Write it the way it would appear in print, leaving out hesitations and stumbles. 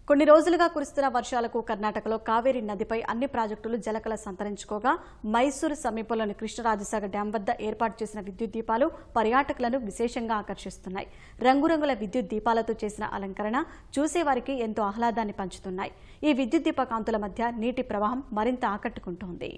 కొన్ని రోజులుగా కురుస్తున్న వర్షాలకు కర్ణాటకలో కావేరీ నదిపై అన్ని ప్రాజెక్టులు జలకళ సంతరించుకోగా మైసూరు సమీపంలోని కృష్ణరాజసాగర్ డ్యాం వద్ద ఏర్పాటు చేసిన విద్యుత్ దీపాలు పర్యాటకులను విశేషంగా ఆకర్షిస్తున్నాయి. రంగురంగుల విద్యుత్ దీపాలతో చేసిన అలంకరణ చూసేవారికి ఎంతో ఆహ్లాదాన్ని పంచుతున్నాయి. ఈ విద్యుత్ దీప కాంతుల మధ్య నీటి ప్రవాహం మరింత ఆకట్టుకుంటోంది.